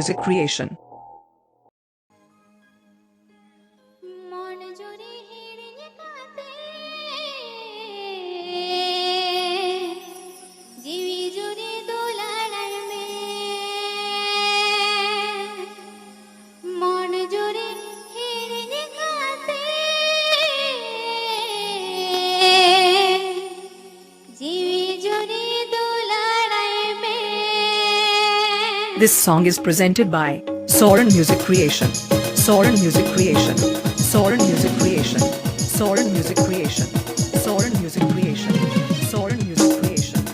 Music Creation. This song is presented by Soren Music Creation. Soren Music Creation. Soren Music Creation. Soren Music Creation. Soren Music Creation. Soren Music Creation.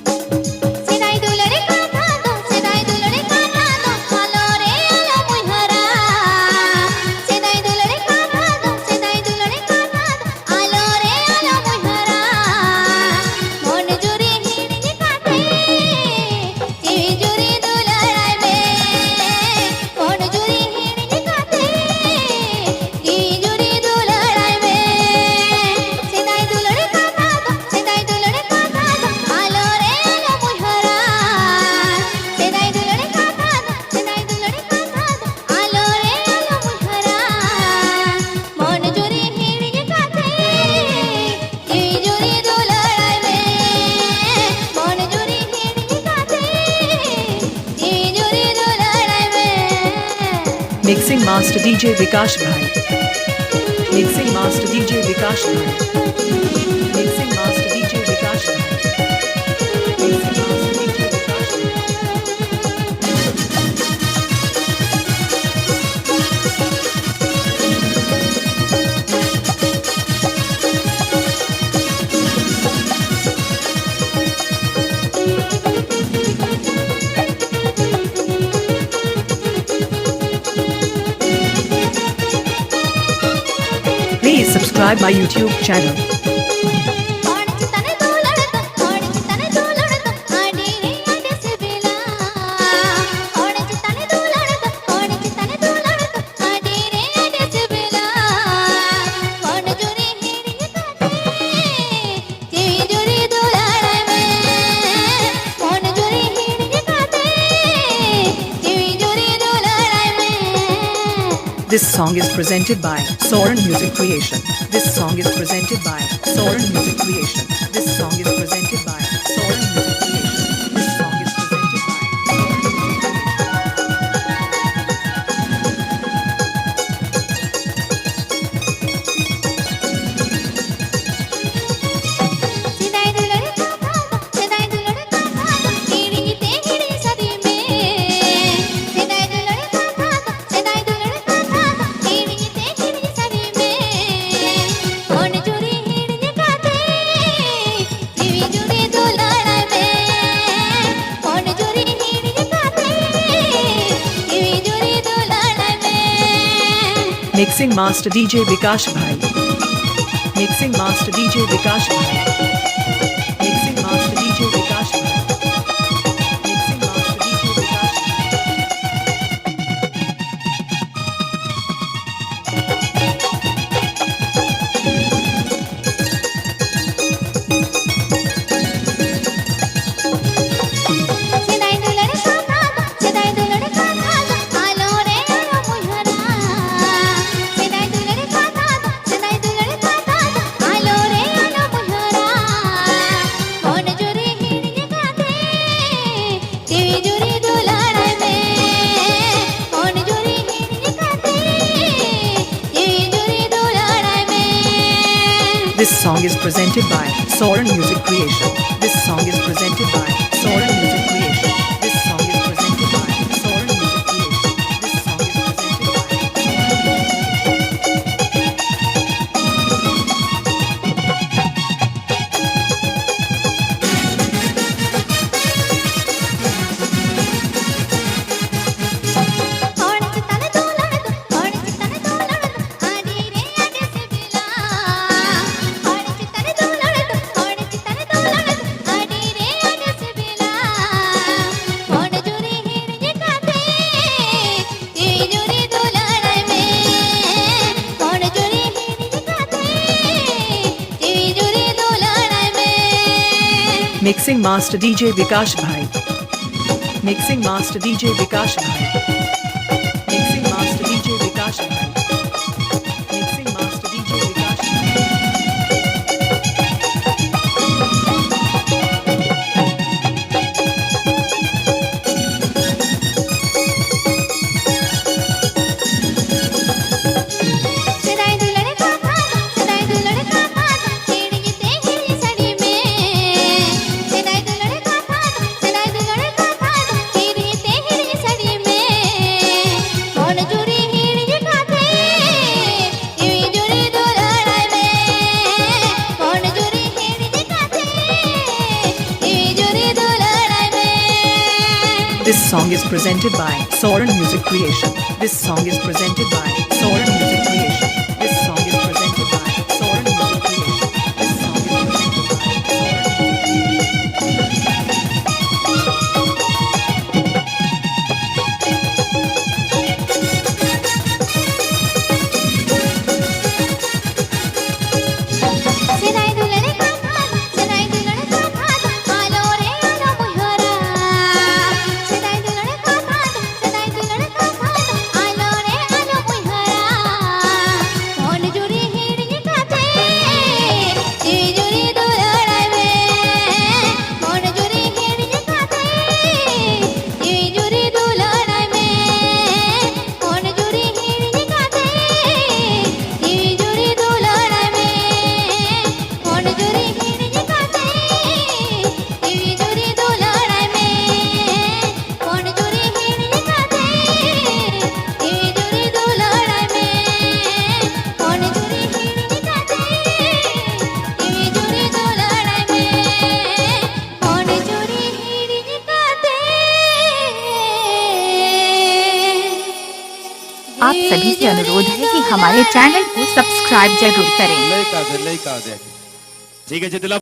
Mixing Master DJ Vikash Bhai. Mixing Master DJ Vikash Bhai. Mixing Master DJ Vikash Bhai. Mixing Master DJ Vikash Bhai. Please subscribe my YouTube channel. This song is presented by Soren Music Creation. This song is presented by Soren Music Creation. This song is presented by Soren Music Creation. This song is presented by Mixing Master DJ Vikash Bhai. Mixing Master DJ Vikash Bhai. Mixing Master DJ Vikash Bhai. Mixing Master DJ Vikash This song is presented by Soren Music Creation. This song is presented by Soren Music Creation. This song is presented by Soren Music Creation. This song is presented by Mixing Master DJ Vikash Bhai. Mixing Master DJ Vikash Bhai. This song is presented by Soren Music Creation. This song is presented by Soren Music Creation. This song is presented by Soren Music Creation. This song is presented by Senai dulane kathat, senai dulane kathat, alo re alo muhara. Senai dulane kathat, alo re alo muhara. Mon juri hiri kathe, ji juri dulane me. Mon juri hiri kathe, ji juri dulane me. Mon juri hiri kathe, ji juri dulane me. Mon juri hiri kathe, ji juri dulane me. Mon juri hiri kathe, ji juri dulane me. Mon juri hiri kathe, ji juri dulane me. Mon juri hiri kathe. आप सभी से अनुरोध है कि हमारे channel को subscribe जरूर करें। लय का दे ठीक है जी दिला